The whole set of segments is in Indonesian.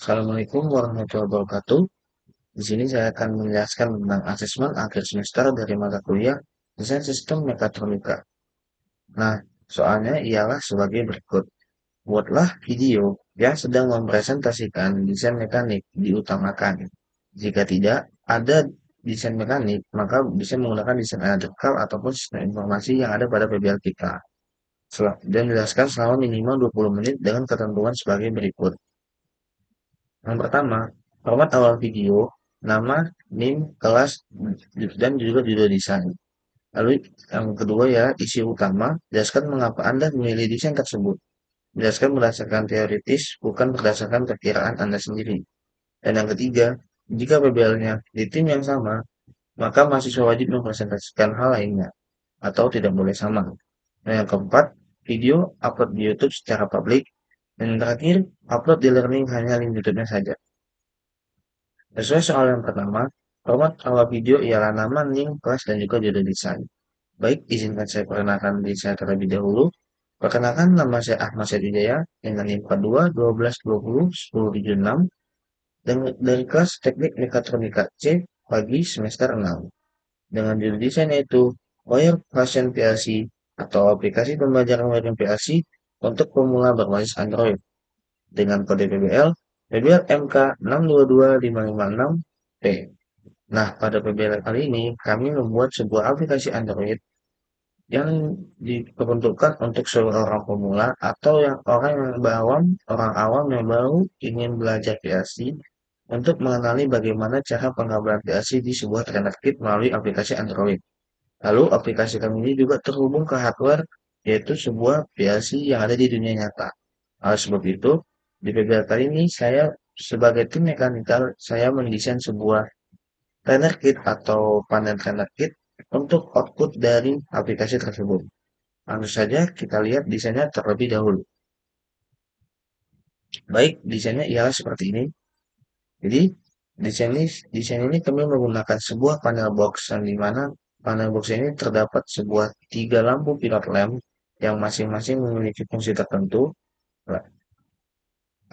Assalamualaikum warahmatullahi wabarakatuh. Di sini saya akan menjelaskan tentang asesmen akhir semester dari mata kuliah Desain Sistem Mekatronika. Nah, soalnya ialah sebagai berikut. Buatlah video yang sedang mempresentasikan desain mekanik diutamakan. Jika tidak ada desain mekanik, maka bisa menggunakan desain elektrikal ataupun sistem informasi yang ada pada PBL kita. Dan menjelaskan selama minimal 20 menit dengan ketentuan sebagai berikut. Yang pertama, format awal video, nama, NIM, kelas, dan juga judul desain. Lalu yang kedua ya, isi utama, jelaskan mengapa Anda memilih desain tersebut. Jelaskan berdasarkan teoritis, bukan berdasarkan perkiraan Anda sendiri. Dan yang ketiga, jika PBL-nya di tim yang sama, maka mahasiswa wajib mempresentasikan hal lainnya, atau tidak boleh sama. Dan yang keempat, video upload di YouTube secara publik. Dan yang terakhir, upload di learning hanya link YouTube-nya saja. Sesuai soal yang pertama, format awal video ialah nama, link, kelas, dan juga judul desain. Baik, izinkan saya perkenalkan diri saya terlebih dahulu. Perkenalkan, nama saya Ahmad Syedwijaya dengan NIM 42 12 20 1076 dan dari kelas Teknik Mekatronika C pagi semester 6. Dengan judul desain yaitu Wire Fashion PLC atau aplikasi pembelajaran wiring PLC untuk pemula berbasis Android dengan kode PBL MK622556P. Nah, pada PBL kali ini kami membuat sebuah aplikasi Android yang diperuntukkan untuk seorang pemula atau orang awam yang baru ingin belajar PLC untuk mengenali bagaimana cara pengabaran PLC di sebuah Ethernet kit melalui aplikasi Android. Lalu aplikasi kami ini juga terhubung ke hardware yaitu sebuah PLC yang ada di dunia nyata. Oleh sebab itu, di PBL kali ini saya sebagai tim mekanikal saya mendesain sebuah trainer kit atau panel trainer kit untuk output dari aplikasi tersebut. Langsung saja kita lihat desainnya terlebih dahulu. Baik, desainnya ialah seperti ini. Jadi, desain ini kami menggunakan sebuah panel box yang dimana panel box ini terdapat sebuah 3 lampu pilot lamp yang masing-masing memiliki fungsi tertentu.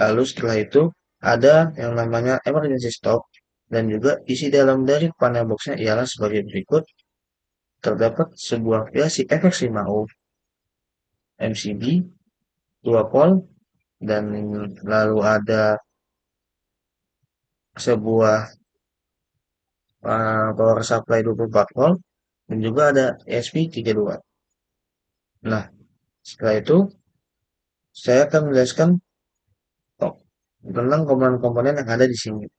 Lalu setelah itu ada yang namanya emergency stop dan juga isi dalam dari panel boxnya ialah sebagai berikut. Terdapat sebuah aplikasi efek Simao MCB 2 volt dan lalu ada sebuah power supply 24 volt dan juga ada ESP 32. Nah, setelah itu saya akan menjelaskan oh, tentang komponen-komponen yang ada di sini.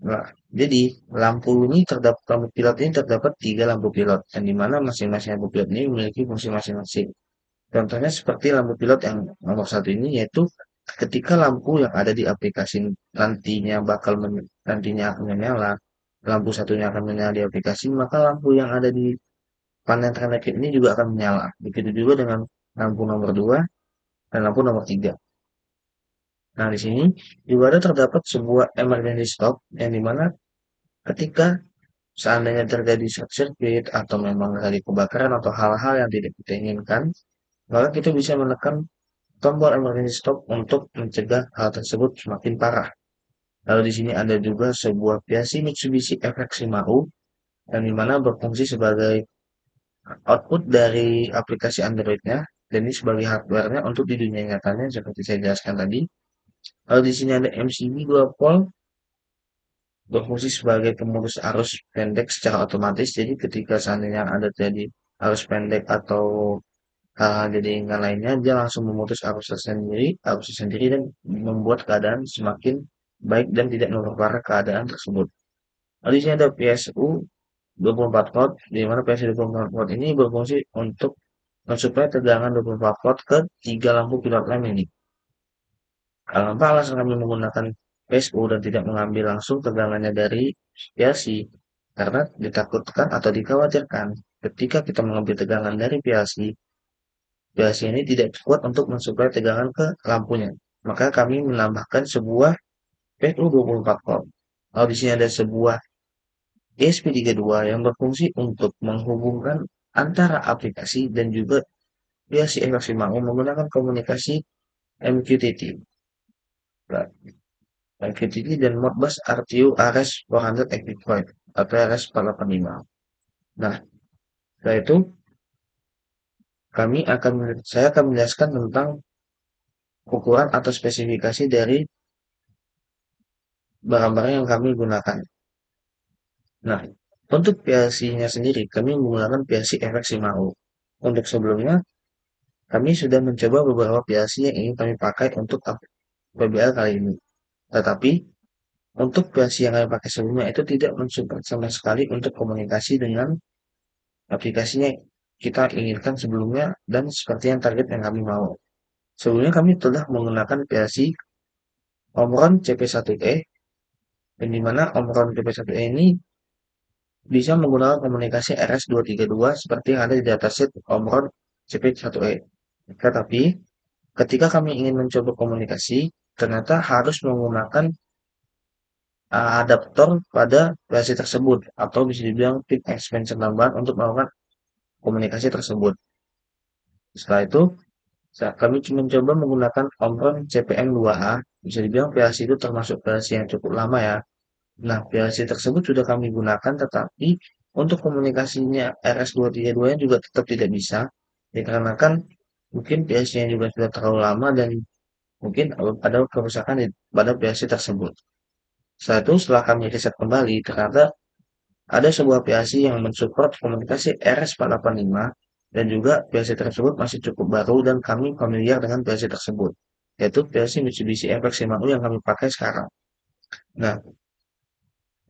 Nah, jadi lampu pilot ini terdapat 3 lampu pilot, yang dimana masing-masing lampu pilot ini memiliki fungsi masing-masing. Contohnya seperti lampu pilot yang nomor satu ini, yaitu ketika lampu yang ada di aplikasi nantinya akan menyala, lampu satunya akan menyala di aplikasi, maka lampu yang ada di panel terkait ini juga akan menyala. Begitu juga dengan lampu nomor 2 dan lampu nomor 3. Nah, di sini juga ada terdapat sebuah emergency stop yang dimana ketika seandainya terjadi short circuit atau memang terjadi kebakaran atau hal-hal yang tidak kita inginkan, maka kita bisa menekan tombol emergency stop untuk mencegah hal tersebut semakin parah. Lalu di sini ada juga sebuah PLC Mitsubishi FX5U yang dimana berfungsi sebagai output dari aplikasi Android-nya dan ini sebagai hardware-nya untuk di dunia nyatanya seperti saya jelaskan tadi. Lalu di sini ada MCB 2 volt berfungsi sebagai pemurus arus pendek secara otomatis. Jadi ketika seandainya ada terjadi arus pendek atau jadi yang lainnya, dia langsung memutus arus sendiri dan membuat keadaan semakin baik dan tidak memperparah keadaan tersebut. Lalu di sini ada PSU 24 volt, di mana PSU 24 volt ini berfungsi untuk mensuplai tegangan 24 volt ke 3 lampu pilot lamp ini. Alangkah alasan kami menggunakan PSU dan tidak mengambil langsung tegangannya dari PLC, karena ditakutkan atau dikhawatirkan ketika kita mengambil tegangan dari PLC ini tidak kuat untuk mensuplai tegangan ke lampunya. Maka kami menambahkan sebuah PSU 24 volt. Lalu di sini ada sebuah ESP32 yang berfungsi untuk menghubungkan antara aplikasi dan juga PLC maksimal menggunakan komunikasi MQTT. MQTT dan Modbus RTU RS400 Active Point atau RS485. Nah, setelah itu saya akan menjelaskan tentang ukuran atau spesifikasi dari barang-barang yang kami gunakan. Nah, untuk PLC-nya sendiri, kami menggunakan PLC FX 5U. Untuk sebelumnya, kami sudah mencoba beberapa PLC yang ingin kami pakai untuk PBL kali ini. Tetapi, untuk PLC yang kami pakai sebelumnya itu tidak mensupport sama sekali untuk komunikasi dengan aplikasinya kita inginkan sebelumnya dan seperti yang target yang kami mau. Sebelumnya kami telah menggunakan PLC Omron CP1E, yang dimana Omron CP1E ini bisa menggunakan komunikasi RS232 seperti yang ada di dataset Omron CP1E. Tetapi, ketika kami ingin mencoba komunikasi, ternyata harus menggunakan adaptor pada PLC tersebut, atau bisa dibilang pin expansion tambahan untuk melakukan komunikasi tersebut. Setelah itu, kami mencoba menggunakan Omron CPM2A, bisa dibilang PLC itu termasuk PLC yang cukup lama ya. Nah, PLC tersebut sudah kami gunakan, tetapi untuk komunikasinya RS232-nya juga tetap tidak bisa, dikarenakan mungkin PLC-nya juga sudah terlalu lama dan mungkin ada kerusakan pada PLC tersebut. Setelah itu, setelah kami riset kembali, ternyata ada sebuah PLC yang mensupport komunikasi RS485 dan juga PLC tersebut masih cukup baru dan kami familiar dengan PLC tersebut, yaitu PLC Mitsubishi FX5U yang kami pakai sekarang. Nah,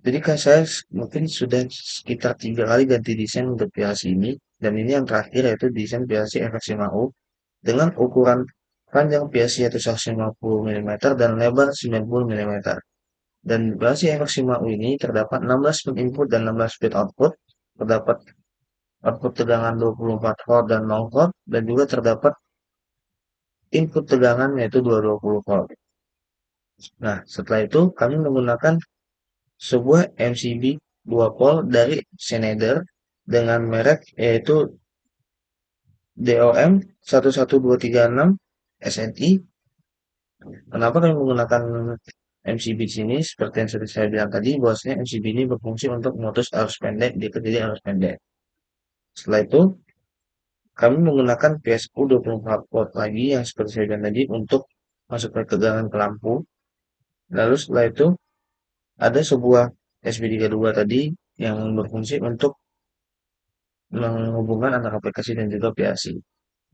jadi kan saya mungkin sudah sekitar 3 kali ganti desain untuk PLC ini, dan ini yang terakhir yaitu desain PLC FX5U dengan ukuran panjang PLC yaitu 150 mm dan lebar 90 mm. Dan PLC FX5U ini terdapat 16 pin input dan 16 pin output, terdapat output tegangan 24 volt dan 0 volt, dan juga terdapat input tegangan yaitu 220 volt. Nah, setelah itu kami menggunakan sebuah MCB 2 pol dari Schneider dengan merek yaitu DOM 11236 SNI. Kenapa kami menggunakan MCB di sini? Seperti yang sudah saya bilang tadi, bahwasanya MCB ini berfungsi untuk memutus arus pendek di kejadian arus pendek. Setelah itu, kami menggunakan PSU 24 volt lagi yang seperti saya bilang tadi untuk masuk ke tegangan ke lampu. Lalu setelah itu, ada sebuah SB32 tadi yang berfungsi untuk menghubungkan antara aplikasi dan juga PLC.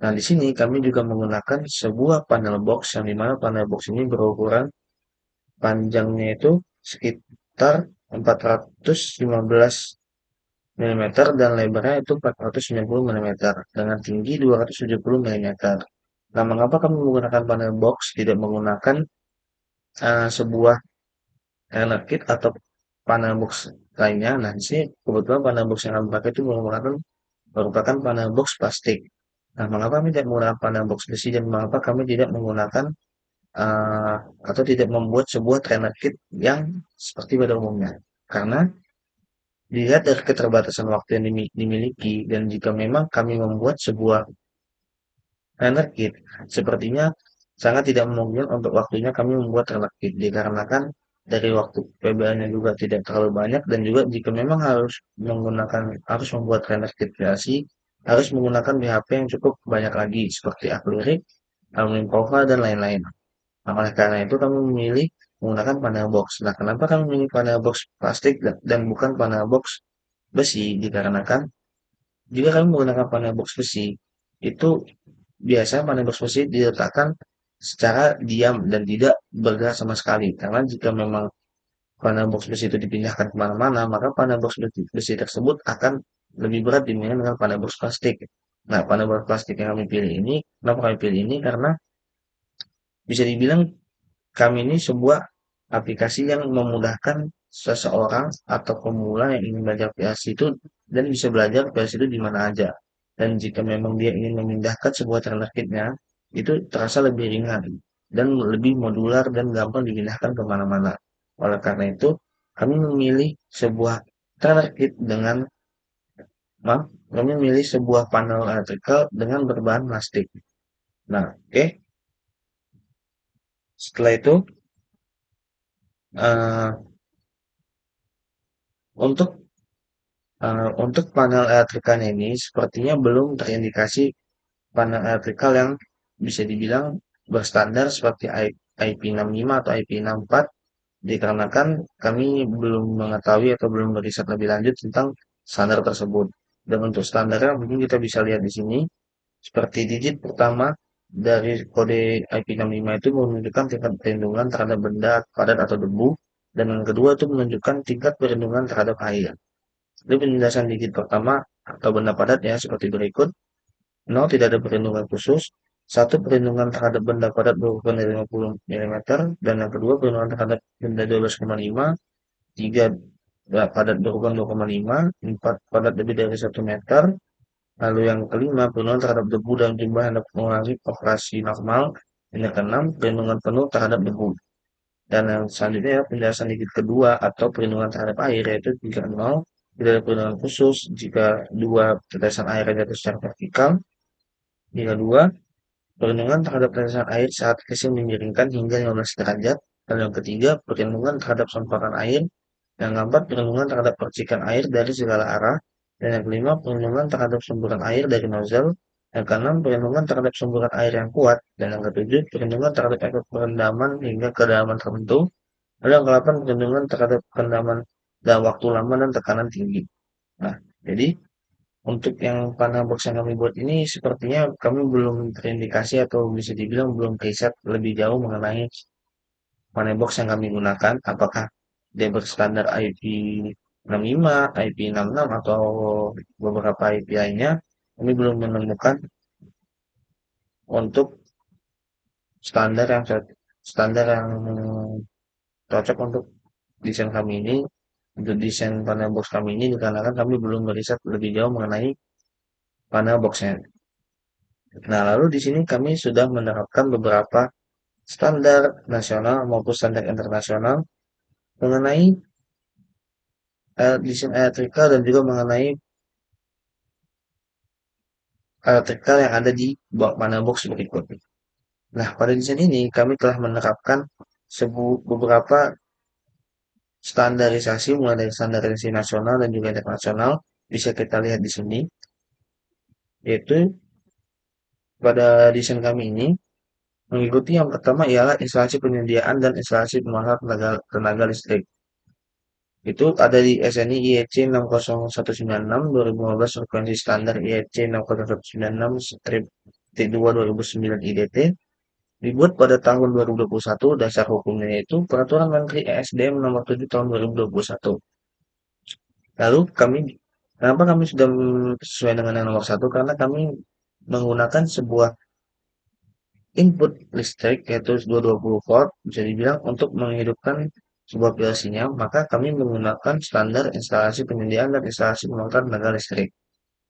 Nah, di sini kami juga menggunakan sebuah panel box yang dimana panel box ini berukuran panjangnya itu sekitar 415 mm dan lebarnya itu 490 mm dengan tinggi 270 mm. Nah, mengapa kami menggunakan panel box tidak menggunakan sebuah Enak kit atau panel box lainnya? Nah, di sini kebetulan panel box yang kami pakai itu merupakan panel box plastik. Nah, mengapa kami tidak menggunakan panel box besi dan mengapa kami tidak menggunakan uh, atau tidak membuat sebuah trainer kit yang seperti pada umumnya? Karena dilihat dari keterbatasan waktu yang dimiliki dan jika memang kami membuat sebuah trainer kit, sepertinya sangat tidak memungkinkan untuk waktunya kami membuat trainer kit dikarenakan dari waktu PBL-nya juga tidak terlalu banyak dan juga jika memang harus membuat trainer kit kreasi harus menggunakan BHP yang cukup banyak lagi seperti akrilik, aluminium profile dan lain-lain. Nah, oleh karena itu kami memilih menggunakan panel box. Nah, kenapa kami memilih panel box plastik dan bukan panel box besi? Dikarenakan jika kami menggunakan panel box besi, itu biasanya panel box besi diletakkan secara diam dan tidak bergerak sama sekali. Karena jika memang panel box besi itu dipindahkan kemana-mana, maka panel box besi tersebut akan lebih berat dibandingkan dengan panel box plastik. Nah, panel box plastik yang kami pilih ini, kenapa kami pilih ini? Karena bisa dibilang kami ini sebuah aplikasi yang memudahkan seseorang atau pemula yang ingin belajar PLC itu dan bisa belajar PLC itu di mana aja. Dan jika memang dia ingin memindahkan sebuah trailer kitnya, itu terasa lebih ringan dan lebih modular dan gampang dipindahkan kemana-mana. Oleh karena itu, kami memilih sebuah trailer kit dengan, maaf, kami memilih sebuah panel elektrikal dengan berbahan plastik. Nah, oke. Setelah itu, Eh, untuk untuk panel elektrikalnya ini sepertinya belum terindikasi panel elektrikal yang bisa dibilang berstandar seperti IP65 atau IP64, dikarenakan kami belum mengetahui atau belum meriset lebih lanjut tentang standar tersebut. Dan untuk standarnya mungkin kita bisa lihat di sini, seperti digit pertama dari kode IP65 itu menunjukkan tingkat perlindungan terhadap benda padat atau debu, dan yang kedua itu menunjukkan tingkat perlindungan terhadap air. Jadi penjelasan digit pertama atau benda padat ya seperti berikut. 0 tidak ada perlindungan khusus. Satu perlindungan terhadap benda padat berukuran dari 50 mm, dan yang kedua perlindungan terhadap benda 12,5, 3 padat berukuran 2,5, 4 padat lebih dari 1 meter. Lalu yang kelima perlindungan terhadap debu dan jumlah yang dapat mengurangi operasi normal. Dan yang keenam perlindungan penuh terhadap debu. Dan yang selanjutnya ya, penjelasan digit kedua atau perlindungan terhadap air, yaitu jika 0 tidak ada perlindungan khusus jika dua tetesan air jatuh secara vertikal. Jika dua, perlindungan terhadap tetesan air saat casing dimiringkan hingga 15 derajat. Dan yang ketiga, perlindungan terhadap semparan air. Yang keempat, perlindungan terhadap percikan air dari segala arah. Dan yang kelima, perlindungan terhadap semburan air dari nozzle. Yang keenam, perlindungan terhadap semburan air yang kuat. Dan yang ketujuh, perlindungan terhadap efek perendaman hingga kedalaman tertentu. Lalu yang ke-8 perlindungan terhadap rendaman dalam waktu lama dan tekanan tinggi. Nah, jadi untuk yang panel box yang kami buat ini sepertinya kami belum terindikasi atau bisa dibilang belum riset lebih jauh mengenai panel box yang kami gunakan. Apakah dia berstandar IP65, IP66 atau beberapa IP lainnya. Kami belum menemukan untuk standar yang standar yang cocok untuk desain kami ini, untuk desain panel box kami ini, dikarenakan kami belum meriset lebih jauh mengenai panel boxnya. Nah, lalu di sini kami sudah menerapkan beberapa standar nasional maupun standar internasional mengenai desain elektrikal dan juga mengenai elektrikal yang ada di panel box berikut. Nah, pada desain ini kami telah menerapkan beberapa standarisasi mulai dari standarisasi nasional dan juga internasional. Bisa kita lihat di sini, yaitu pada desain kami ini mengikuti yang pertama ialah instalasi penyediaan dan instalasi pengolahan tenaga listrik. Itu ada di SNI IEC 60196 2015 frekuensi standar IEC 60196 strip T2 2009 IDT dibuat pada tahun 2021. Dasar hukumnya yaitu Peraturan Menteri ESDM nomor 7 tahun 2021. Lalu kenapa kami sudah sesuai dengan yang nomor satu? Karena kami menggunakan sebuah input listrik yaitu 220 volt bisa dibilang untuk menghidupkan sebuah PLC-nya, maka kami menggunakan standar instalasi penyediaan dan instalasi penguatan tenaga listrik.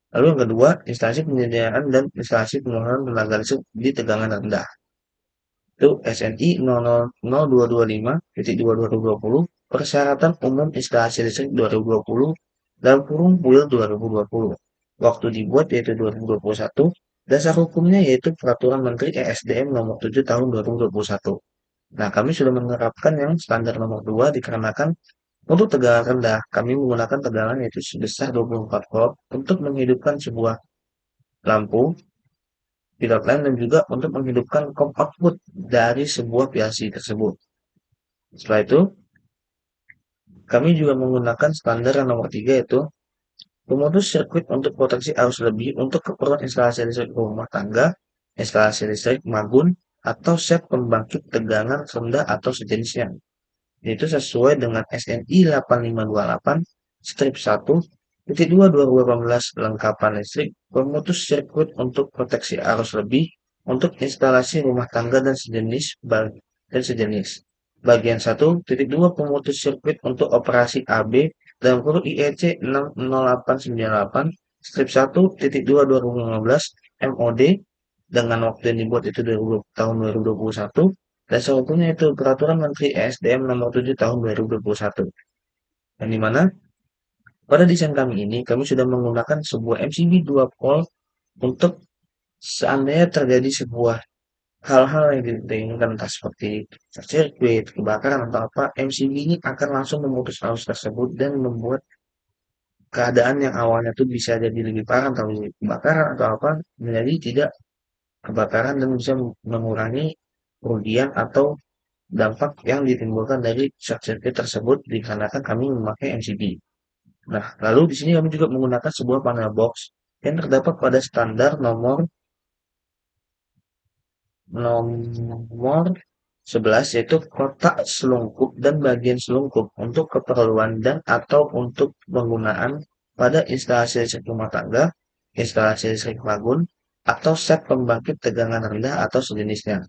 Lalu yang kedua, instalasi penyediaan dan instalasi penguatan tenaga listrik di tegangan rendah. Itu SNI 00225.2 persyaratan umum instalasi listrik 2020 dalam kurung build 2020. Waktu dibuat yaitu 2021. Dasar hukumnya yaitu Peraturan Menteri ESDM nomor 7 tahun 2021. Nah, kami sudah menerapkan yang standar nomor 2 dikarenakan untuk tegangan rendah, kami menggunakan tegangan yaitu sebesar 24 volt untuk menghidupkan sebuah lampu pilot lamp dan juga untuk menghidupkan kom output dari sebuah PLC tersebut. Setelah itu, kami juga menggunakan standar yang nomor 3 yaitu pemutus sirkuit untuk proteksi arus lebih untuk keperluan instalasi listrik rumah tangga, instalasi listrik magun, atau set pembangkit tegangan rendah atau sejenisnya. Yaitu sesuai dengan SNI 8528 strip 1 titik 2 2018 lengkapan listrik pemutus sirkuit untuk proteksi arus lebih untuk instalasi rumah tangga dan sejenis. Bagian 1.2 pemutus sirkuit untuk operasi AB dalam kurung IEC 60898 strip 1.2 2015 MOD dengan waktu yang dibuat itu 2020, tahun 2021. Dasar hukumnya itu Peraturan Menteri ESDM nomor 7 tahun 2021. Yang dimana pada desain kami ini, kami sudah menggunakan sebuah MCB 2 pole untuk seandainya terjadi sebuah hal-hal yang tidak diinginkan entah seperti sirkuit, kebakaran atau apa, MCB ini akan langsung memutus arus tersebut dan membuat keadaan yang awalnya tuh bisa jadi lebih parah atau kebakaran atau apa menjadi tidak kebakaran dan bisa mengurangi kerugian atau dampak yang ditimbulkan dari short circuit tersebut dikarenakan kami memakai MCB. Nah, lalu di sini kami juga menggunakan sebuah panel box yang terdapat pada standar nomor 11 yaitu kotak selungkup dan bagian selungkup untuk keperluan dan atau untuk penggunaan pada instalasi listrik rumah tangga, instalasi listrik magun, atau set pembangkit tegangan rendah atau sejenisnya.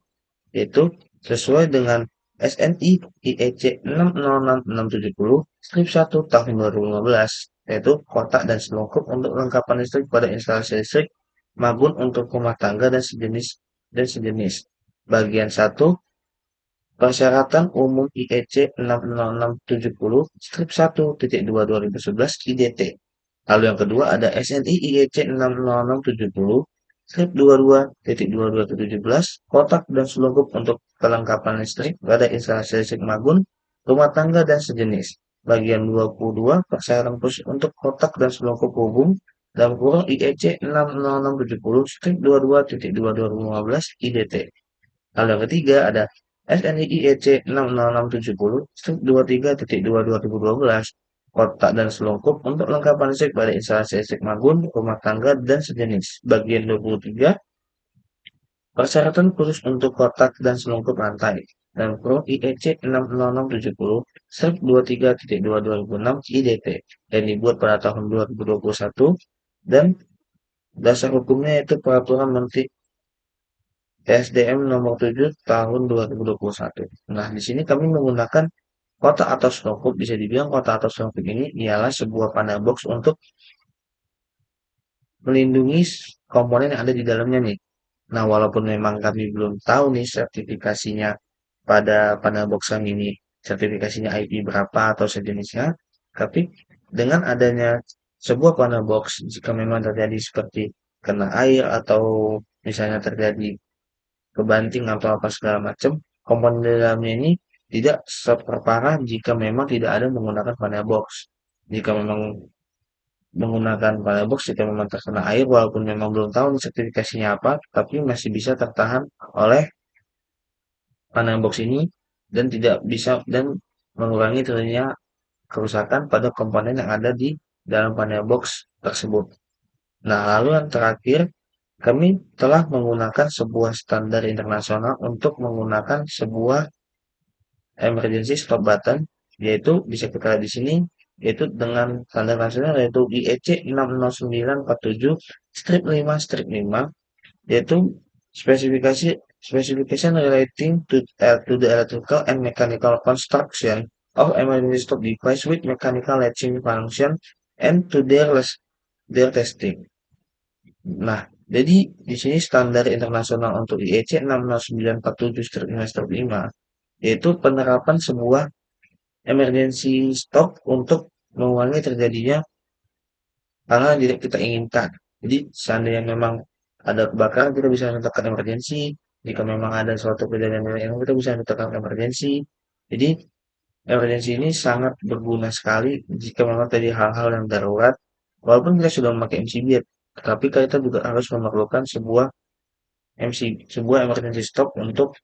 Yaitu sesuai dengan SNI IEC 606670 strip 1 tahun 2015, yaitu kotak dan selungkup untuk lengkapan listrik pada instalasi listrik maupun untuk rumah tangga dan sejenis. Bagian 1 Persyaratan Umum IEC 60670 strip 1.2 2011 IDT. Lalu yang kedua ada SNI IEC 60670 strip 22.22 2017 kotak dan selungkup untuk kelengkapan listrik pada instalasi listrik magun, rumah tangga dan sejenis. Bagian 22 persyaratan khusus untuk kotak dan selungkup hubung dalam kurung IEC 60670 strip 22.22 2015 IDT. Lalu yang ketiga ada SNI IEC 60670 strip 23.2 2012 kotak dan selungkup untuk lengkapan listrik pada instalasi listrik magun, rumah tangga, dan sejenis. Bagian 23, persyaratan khusus untuk kotak dan selungkup rantai. Dan Pro IEC 60670 strip 23.2 2006 IDT yang dibuat pada tahun 2021 dan dasar hukumnya yaitu Peraturan Menteri SDM nomor 7 tahun 2021. Nah, di sini kami menggunakan kotak atau selungkup. Bisa dibilang kotak atau selungkup ini ialah sebuah panel box untuk melindungi komponen yang ada di dalamnya nih. Nah, walaupun memang kami belum tahu nih sertifikasinya pada panel box kami ini, sertifikasinya IP berapa atau sejenisnya, tapi dengan adanya sebuah panel box, jika memang terjadi seperti kena air atau misalnya terjadi kebanting atau apa segala macam, komponen di dalamnya ini tidak separah jika memang tidak ada menggunakan panel box. Jika memang menggunakan panel box, jika memang terkena air, walaupun memang belum tahu sertifikasinya apa, tapi masih bisa tertahan oleh panel box ini dan tidak bisa dan mengurangi terjadinya kerusakan pada komponen yang ada di dalam panel box tersebut. Nah, lalu yang terakhir, kami telah menggunakan sebuah standar internasional untuk menggunakan sebuah emergency stop button, yaitu bisa kita lihat di sini, yaitu dengan standar nasional yaitu IEC 60947 strip 5 strip 5, yaitu spesifikasi specification relating to the electrical and mechanical construction of emergency stop device with mechanical latching function and to their testing. Nah, jadi di sini standar internasional untuk IEC 60947/5 yaitu penerapan sebuah emergency stop untuk mengurangi terjadinya hal-hal yang tidak kita inginkan. Jadi seandainya memang ada kebakaran kita bisa menekan emergency, jika memang ada suatu kejadian yang kita bisa menekan emergency. Jadi emergency ini sangat berguna sekali jika memang tadi hal-hal yang darurat. Walaupun kita sudah memakai MCB, tetapi kita juga harus memerlukan sebuah emergency stop untuk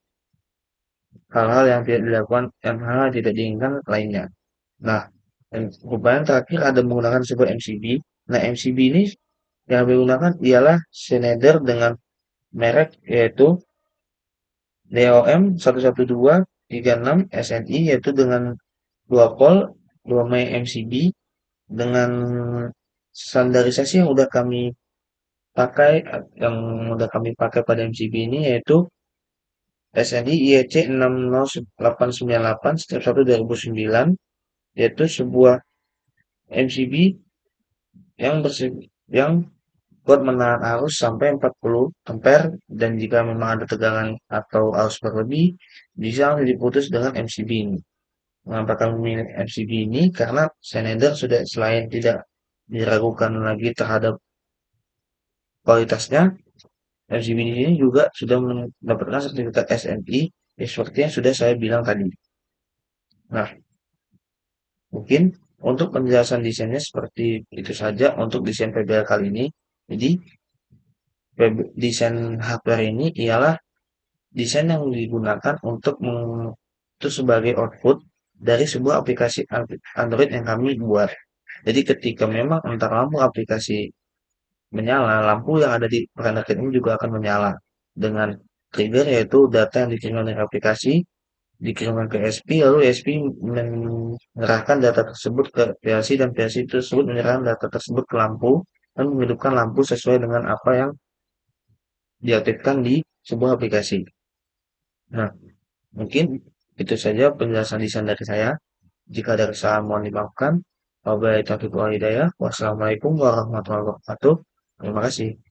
hal-hal yang tidak dilakukan, yang hal yang tidak diinginkan lainnya. Nah, yang terakhir ada menggunakan sebuah MCB. Nah, MCB ini yang digunakan ialah Schneider dengan merek yaitu DOM 11236 SNI yaitu dengan 2 pol 2 Mei MCB dengan standarisasi yang udah kami pakai pada MCB ini yaitu SNI IEC 60898 setiap 1 2009 yaitu sebuah MCB yang buat menahan arus sampai 40 ampere dan jika memang ada tegangan atau arus berlebih bisa diputus dengan MCB ini. Mengapa kami memilih MCB ini? Karena Schneider sudah selain tidak diragukan lagi terhadap kualitasnya, MCB ini juga sudah mendapatkan sertifikat SNI, ya seperti yang sudah saya bilang tadi. Nah, mungkin untuk penjelasan desainnya seperti itu saja untuk desain PBL kali ini. Jadi, desain hardware ini ialah desain yang digunakan untuk itu sebagai output dari sebuah aplikasi Android yang kami buat. Jadi ketika memang antar lampu aplikasi menyala, lampu yang ada di perangkat ini juga akan menyala dengan trigger yaitu data yang dikirimkan dari aplikasi dikirimkan ke SP lalu SP menyerahkan data tersebut ke PLC dan PLC tersebut menyerahkan data tersebut ke lampu dan menghidupkan lampu sesuai dengan apa yang diaktifkan di sebuah aplikasi. Nah, mungkin itu saja penjelasan desain dari saya. Jika ada kesalahan mohon dimaafkan. Wabillahi taufiq wal hidayah. Wassalamualaikum warahmatullahi wabarakatuh. Terima kasih.